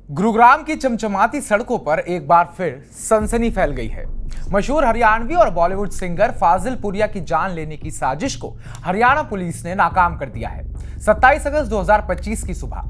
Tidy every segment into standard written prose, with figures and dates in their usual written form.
गुरुग्राम की चमचमाती सड़कों पर एक बार फिर सनसनी फैल गई है। मशहूर हरियाणवी और बॉलीवुड सिंगर फाजिल पुरिया की जान लेने की साजिश को हरियाणा पुलिस ने नाकाम कर दिया है। 27 अगस्त 2025 की सुबह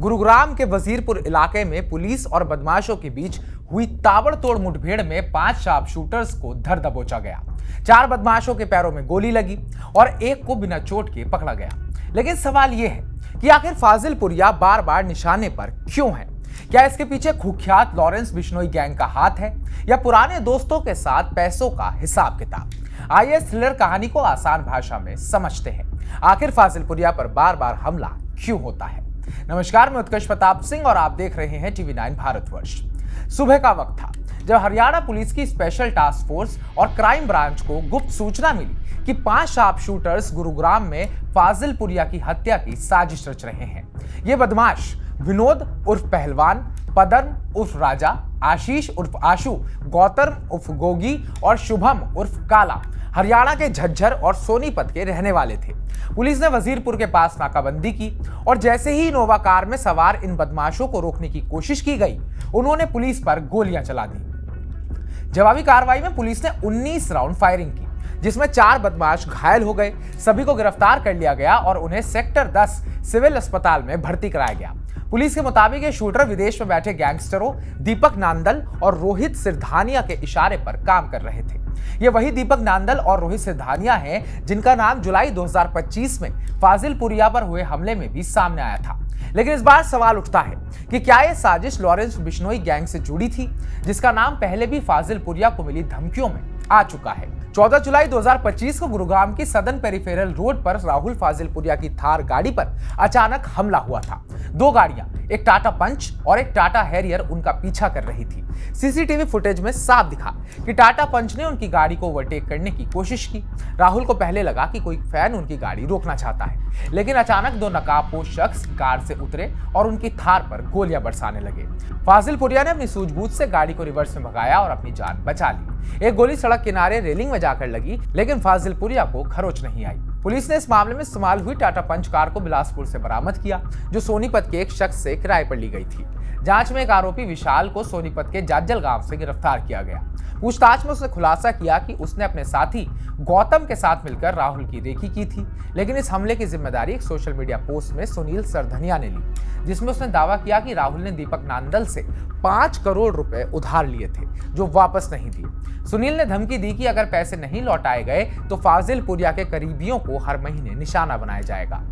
गुरुग्राम के वजीरपुर इलाके में पुलिस और बदमाशों के बीच हुई ताबड़तोड़ मुठभेड़ में 5 शार्प शूटर्स को धर दबोचा गया। 4 बदमाशों के पैरों में गोली लगी और एक को बिना चोट के पकड़ा गया। लेकिन सवाल यह है कि आखिर फाजिल पुरिया बार बार निशाने पर क्यों है? क्या इसके पीछे कुख्यात लॉरेंस बिश्नोई गैंग का हाथ है या पुराने दोस्तों के साथ पैसों का हिसाब किताब? आइए थ्रिलर कहानी को आसान भाषा में समझते हैं। आखिर फाजिल पुरिया पर बार बार हमला क्यों होता है? नमस्कार, मैं उत्कर्ष प्रताप सिंह और आप देख रहे हैं TV9 भारतवर्ष। सुबह का वक्त था जब हरियाणा पुलिस की स्पेशल टास्क फोर्स और क्राइम ब्रांच को गुप्त सूचना मिली कि 5 शार्प शूटर्स गुरुग्राम में फाजिल पुरिया की हत्या की साजिश रच रहे हैं। ये बदमाश विनोद उर्फ पहलवान, पदम उर्फ राजा, आशीष उर्फ आशु, गौतम उर्फ गोगी और शुभम उर्फ काला हरियाणा के झज्जर और सोनीपत के रहने वाले थे। पुलिस ने वजीरपुर के पास नाकाबंदी की और जैसे ही इनोवा कार में सवार इन बदमाशों को रोकने की कोशिश की गई, उन्होंने पुलिस पर गोलियां चला दी। जवाबी कार्रवाई में पुलिस ने 19 राउंड फायरिंग की, जिसमें 4 बदमाश घायल हो गए। सभी को गिरफ्तार कर लिया गया और उन्हें सेक्टर 10 सिविल अस्पताल में भर्ती कराया गया। पुलिस के मुताबिक ये शूटर विदेश में बैठे गैंगस्टरों दीपक नांदल और रोहित सिरधानिया के इशारे पर काम कर रहे थे। ये वही दीपक नांदल और रोहित सिरधानिया हैं जिनका नाम जुलाई 2025 में फाजिल पुरिया पर हुए हमले में भी सामने आया था। लेकिन इस बार सवाल उठता है कि क्या यह साजिश लॉरेंस बिश्नोई गैंग से जुड़ी थी, जिसका नाम पहले भी फाजिल पुरिया को मिली धमकियों में आ चुका है। 14 जुलाई 2025 को गुरुग्राम की सदर्न पेरिफेरल रोड पर राहुल फाजिल पुरिया की थार गाड़ी पर अचानक हमला हुआ था। 2 गाड़ियां, एक टाटा पंच और एक टाटा हैरियर, उनका पीछा कर रही थी। सीसीटीवी फुटेज में साफ दिखा कि टाटा पंच ने उनकी गाड़ी को ओवरटेक करने की कोशिश की। राहुल को पहले लगा कि कोई फैन उनकी गाड़ी रोकना चाहता है, लेकिन अचानक 2 नकाबपोश शख्स कार से उतरे और उनकी थार पर गोलियां बरसाने लगे। फाजिल पुरिया ने अपनी सूझबूझ से गाड़ी को रिवर्स में भगाया और अपनी जान बचा ली। एक गोली सड़क किनारे रेलिंग में जाकर लगी, लेकिन फाजिल पुरिया को खरोच नहीं आई। पुलिस ने इस मामले में इस्तेमाल हुई टाटा पंच कार को बिलासपुर से बरामद किया, जो सोनीपत के एक शख्स से किराए पर ली गई थी। जांच में एक आरोपी विशाल को सोनीपत के जाज्जल गांव से गिरफ्तार किया गया। पूछताछ में उसने खुलासा किया कि उसने अपने साथी गौतम के साथ मिलकर राहुल की रेकी की थी, लेकिन इस हमले की जिम्मेदारी एक सोशल मीडिया पोस्ट में सुनील सरधनिया ने ली, जिसमें उसने दावा किया कि राहुल ने दीपक नांदल से 5 करोड़ रुपए उधार लिए थे, जो वापस नहीं दिए। सुनील ने धमकी दी कि अगर पैसे नहीं लौटाए गए तो फाजिल पुरिया के करीबियों को हर महीने निशाना बनाया जाएगा।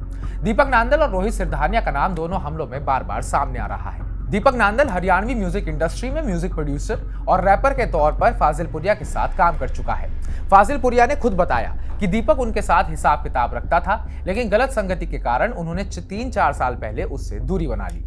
दीपक नांदल और रोहित सिरधानिया का नाम दोनों हमलों में बार बार सामने आ रहा है। दीपक नांदल हरियाणवी म्यूजिक इंडस्ट्री में म्यूजिक प्रोड्यूसर और रैपर के तौर पर फाजिल पुरिया के साथ काम कर चुका है। फाजिल पुरिया ने खुद बताया कि दीपक उनके साथ हिसाब किताब रखता था, लेकिन गलत संगति के कारण उन्होंने 3-4 साल पहले उससे दूरी बना ली।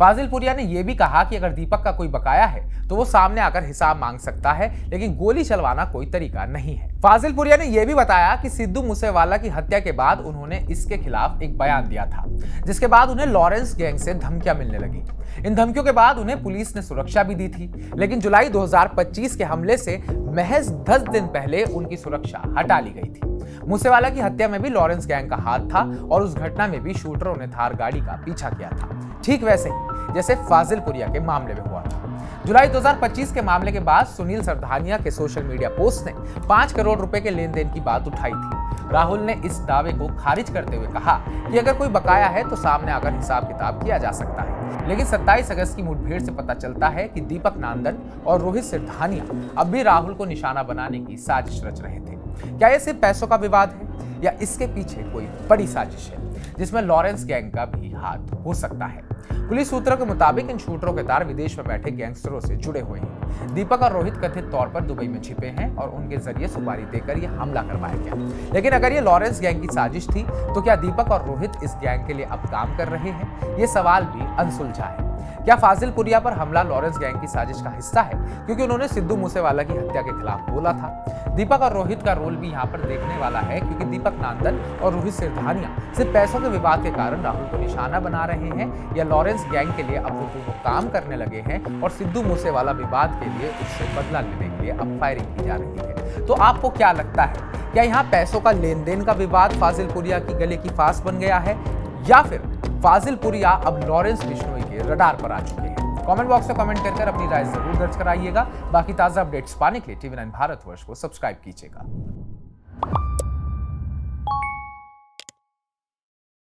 फाजिल पुरिया ने यह भी कहा कि अगर दीपक का कोई बकाया है तो वो सामने आकर हिसाब मांग सकता है, लेकिन गोली चलवाना कोई तरीका नहीं है। फाजिल पुरिया ने यह भी बताया कि सिद्धू मूसेवाला की हत्या के बाद उन्होंने इसके खिलाफ एक बयान दिया था, जिसके बाद उन्हें लॉरेंस गैंग से धमकियां मिलने लगी। इन धमकियों के बाद उन्हें पुलिस ने सुरक्षा भी दी थी, लेकिन जुलाई 2025 के हमले से महज 10 दिन पहले उनकी सुरक्षा हटा ली गई थी। मूसेवाला की हत्या में भी लॉरेंस गैंग का हाथ था और उस घटना में भी शूटरों ने थार गाड़ी का पीछा किया था, ठीक वैसे ही जैसे फाजिल पुरिया के मामले में हुआ था। जुलाई 2025 के मामले के बाद सुनील सरधानिया के सोशल मीडिया पोस्ट ने 5 करोड़ रुपए के लेन देन की बात उठाई थी। राहुल ने इस दावे को खारिज करते हुए कहा कि अगर कोई बकाया है तो सामने आकर हिसाब किताब किया जा सकता है। लेकिन 27 अगस्त की मुठभेड़ से पता चलता है कि दीपक नांदल और रोहित सिरधानिया अब भी राहुल को निशाना बनाने की साजिश रच रहे थे। क्या यह सिर्फ पैसों का विवाद है या इसके पीछे कोई बड़ी साजिश है जिसमें लॉरेंस गैंग का भी हाथ हो सकता है? पुलिस सूत्रों के मुताबिक इन शूटरों के तार विदेश में बैठे गैंगस्टरों से जुड़े हुए हैं। दीपक और रोहित कथित तौर पर दुबई में छिपे हैं और उनके जरिए सुपारी देकर यह हमला करवाया गया। लेकिन अगर ये लॉरेंस गैंग की साजिश थी तो क्या दीपक और रोहित इस गैंग के लिए अब काम कर रहे हैं? ये सवाल भी अनसुलझा है। क्या फाजिल पुरिया पर हमला लॉरेंस गैंग की साजिश का हिस्सा है, क्योंकि उन्होंने सिद्धू मूसेवाला की हत्या के खिलाफ बोला था? दीपक और रोहित का रोल भी यहाँ पर देखने वाला है, क्योंकि दीपक नांदल और रोहित सिरधानिया सिर्फ पैसों के विवाद के कारण राहुल को निशाना बना रहे हैं, या लॉरेंस गैंग के लिए अब वो दोनों काम करने लगे हैं और सिद्धू मूसेवाला विवाद के लिए उससे बदला लेने के लिए अब फायरिंग की जा रही है। तो आपको क्या लगता है, क्या यहाँ पैसों का लेन देन का विवाद फाजिल पुरिया की गले की फांस बन गया है, या फिर फाजिल पुरिया अब लॉरेंस बिश्नोई के रडार पर आ चुके हैं? कमेंट बॉक्स में कमेंट कर अपनी राय जरूर दर्ज कराइएगा। बाकी ताजा अपडेट्स पाने के लिए TV9 भारतवर्ष को सब्सक्राइब कीजिएगा।